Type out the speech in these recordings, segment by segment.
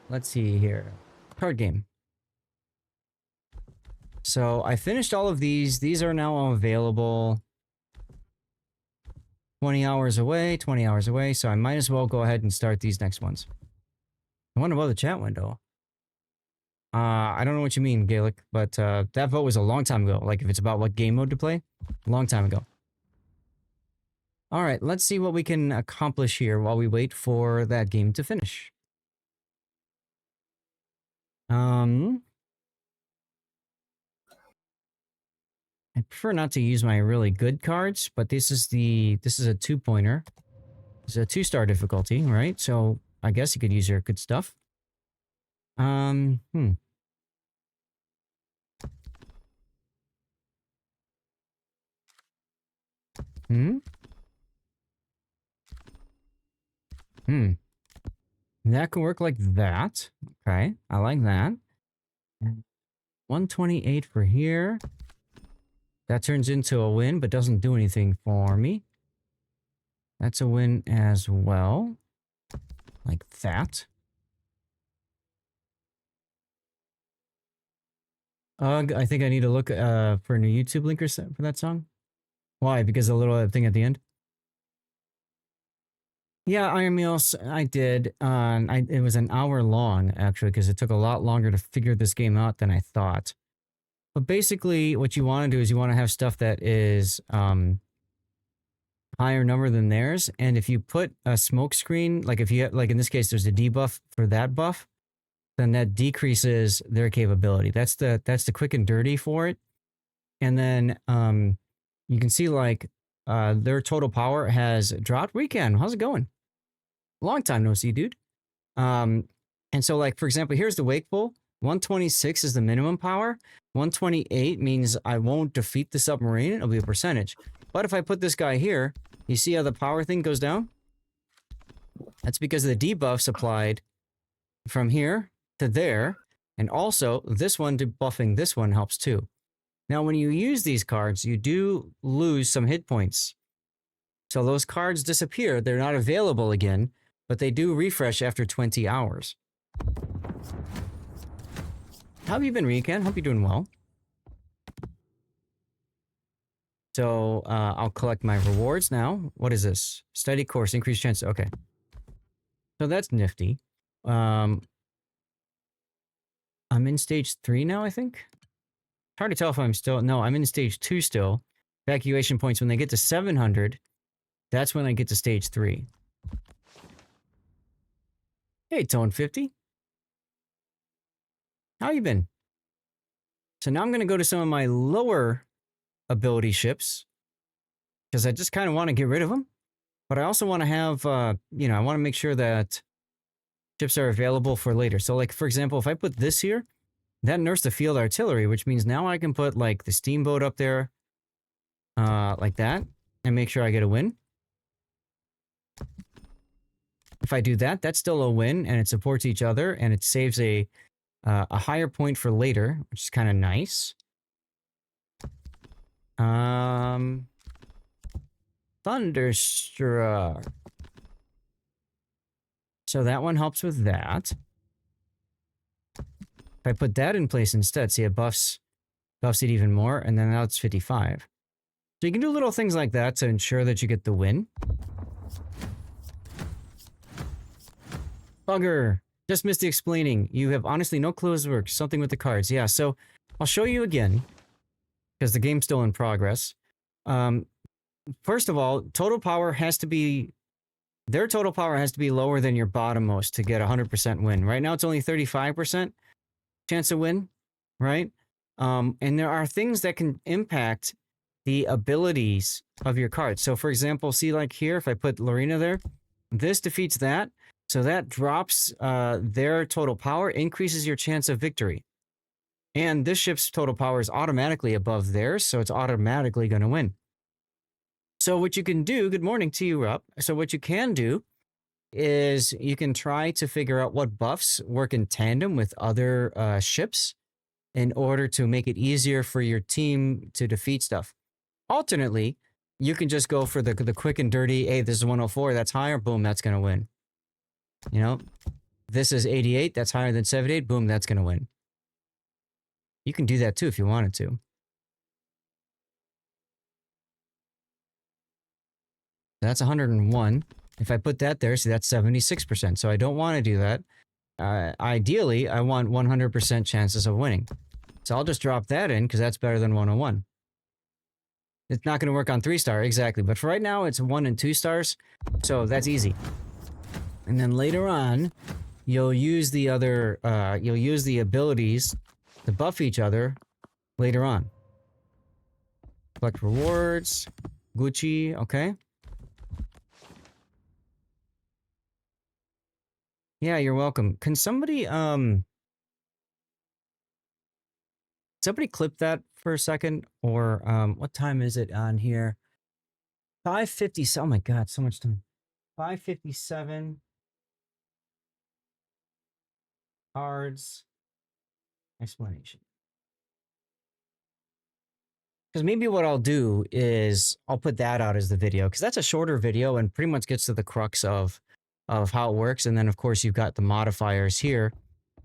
let's see here. Card game. So I finished all of these. These are now available 20 hours away, 20 hours away. So I might as well go ahead and start these next ones. I wonder about the chat window. I don't know what you mean, Gaelic, but that vote was a long time ago. Like if it's about what game mode to play, a long time ago. All right, let's see what we can accomplish here while we wait for that game to finish. I prefer not to use my really good cards, but this is a 2-pointer. It's a 2-star difficulty, right? So I guess you could use your good stuff. That can work like that. Okay, I like that. 128 for here. That turns into a win, but doesn't do anything for me. That's a win as well. Like that. I think I need to look for a new YouTube link or for that song. Why? Because the little thing at the end? Yeah, Iron Meals, I did. It was an hour long, actually, because it took a lot longer to figure this game out than I thought. But basically, what you want to do is you want to have stuff that is higher number than theirs. And if you put a smoke screen, like if you like in this case, there's a debuff for that buff, then that decreases their capability. That's the quick and dirty for it. And then you can see like their total power has dropped. Weekend, how's it going? Long time no see, dude. And so like, for example, here's the Wakeful. 126 is the minimum power. 128 means I won't defeat the submarine. It'll be a percentage. But if I put this guy here, you see how the power thing goes down? That's because of the debuffs applied from here to there. And also, this one debuffing this one helps too. Now, when you use these cards, you do lose some hit points. So those cards disappear. They're not available again, but they do refresh after 20 hours. How have you been, Rikan? Hope you're doing well. So I'll collect my rewards now. What is this? Study course, increased chance. Okay. So that's nifty. I'm in stage 3 now, I think. Hard to tell if I'm still... No, I'm in stage 2 still. Evacuation points, when they get to 700, that's when I get to stage 3. Hey, Tone50. How you been? So now I'm going to go to some of my lower ability ships, because I just kind of want to get rid of them. But I also want to have, you know, I want to make sure that ships are available for later. So like, for example, if I put this here, that nerfs the field artillery, which means now I can put like the steamboat up there, like that, and make sure I get a win. If I do that, that's still a win, and it supports each other, and it saves a higher point for later, which is kind of nice. Thunderstruck. So that one helps with that. If I put that in place instead, see, it buffs it even more, and then now it's 55. So you can do little things like that to ensure that you get the win. Bugger. Just missed the explaining. You have honestly no clue as it works. Something with the cards. Yeah, so I'll show you again, because the game's still in progress. First of all, total power has to be... Their total power has to be lower than your bottommost to get 100% win. Right now, it's only 35% chance of win, right? And there are things that can impact the abilities of your cards. So, for example, see like here, if I put Lorena there, this defeats that. So that drops their total power, increases your chance of victory. And this ship's total power is automatically above theirs, so it's automatically going to win. So what you can do, good morning to you, Rup. So what you can do is you can try to figure out what buffs work in tandem with other ships in order to make it easier for your team to defeat stuff. Alternately, you can just go for the quick and dirty, hey, this is 104, that's higher, boom, that's going to win. You know? This is 88. That's higher than 78. Boom, that's going to win. You can do that too if you wanted to. That's 101. If I put that there, see, that's 76%. So I don't want to do that. Ideally, I want 100% chances of winning. So I'll just drop that in because that's better than 101. It's not going to work on 3-star, exactly. But for right now, it's 1 and 2 stars. So that's easy. And then later on, you'll use the other, you'll use the abilities to buff each other later on. Collect rewards, Gucci, okay. Yeah, you're welcome. Can somebody clip that for a second? Or what time is it on here? 5:50. Oh my god, so much time. 5:57. Cards. Explanation. Because maybe what I'll do is I'll put that out as the video, because that's a shorter video and pretty much gets to the crux of how it works. And then of course you've got the modifiers here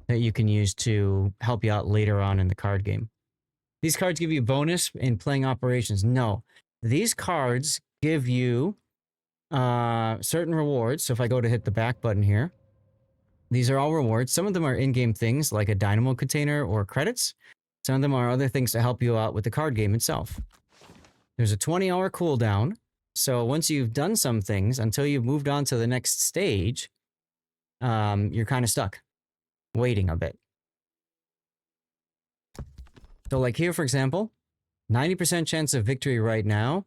that you can use to help you out later on in the card game. These cards give you bonus in playing operations. No, these cards give you certain rewards. So if I go to hit the back button here, these are all rewards. Some of them are in-game things like a dynamo container or credits. Some of them are other things to help you out with the card game itself. There's a 20-hour cooldown. So once you've done some things, until you've moved on to the next stage, you're kind of stuck, waiting a bit. So like here, for example, 90% chance of victory right now.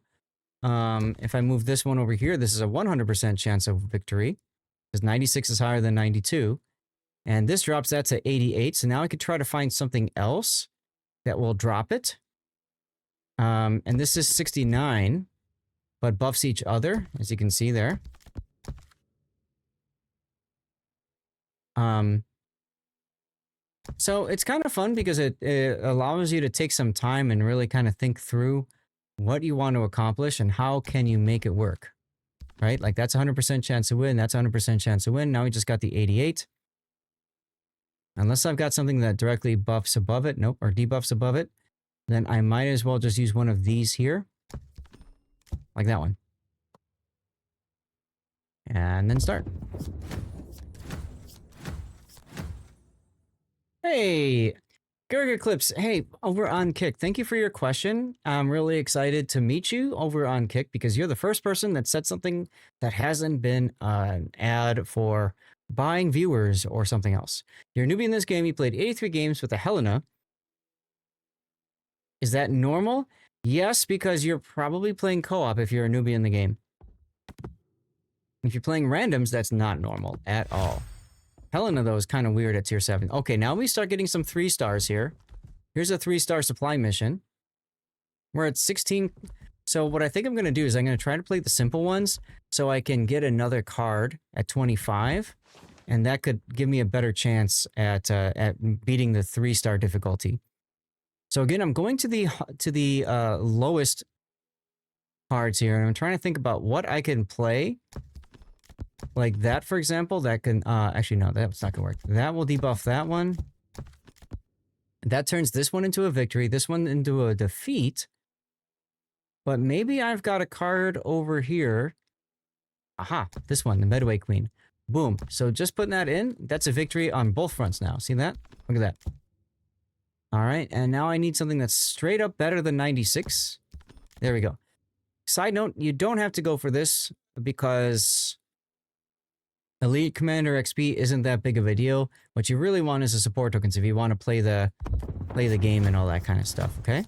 If I move this one over here, this is a 100% chance of victory, because 96 is higher than 92. And this drops that to 88. So now I could try to find something else that will drop it. And this is 69, but buffs each other, as you can see there. So it's kind of fun because it allows you to take some time and really kind of think through what you want to accomplish and how can you make it work, right? Like that's 100% chance to win. That's 100% chance to win. Now we just got the 88. Unless I've got something that directly buffs above it, nope, or debuffs above it, then I might as well just use one of these here. Like that one. And then start. Hey, Eclipse. Hey, over on Kick. Thank you for your question. I'm really excited to meet you over on Kick because you're the first person that said something that hasn't been an ad for buying viewers or something else. You're a newbie in this game. You played 83 games with a Helena. Is that normal? Yes, because you're probably playing co-op if you're a newbie in the game. If you're playing randoms, that's not normal at all. Helena, though, is kind of weird at tier 7. Okay, now we start getting some 3 stars here. Here's a 3-star supply mission. We're at 16. So what I think I'm going to do is I'm going to try to play the simple ones so I can get another card at 25. And that could give me a better chance at beating the 3-star difficulty. So again, I'm going to the lowest cards here, and I'm trying to think about what I can play. Like that, for example, that can, actually, no, that's not gonna work. That will debuff that one. That turns this one into a victory, this one into a defeat. But maybe I've got a card over here. Aha, this one, the Medway Queen. Boom. So just putting that in, that's a victory on both fronts now. See that? Look at that. All right, and now I need something that's straight up better than 96. There we go. Side note, you don't have to go for this because Elite Commander XP isn't that big of a deal. What you really want is a support tokens if you want to play the game and all that kind of stuff, okay?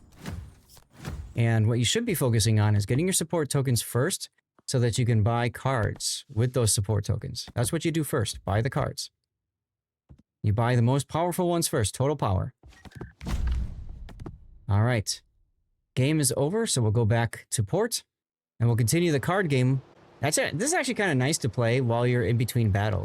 And what you should be focusing on is getting your support tokens first so that you can buy cards with those support tokens. That's what you do first, buy the cards. You buy the most powerful ones first, total power. All right. Game is over, so we'll go back to port and we'll continue the card game. That's it. This is actually kind of nice to play while you're in between battles.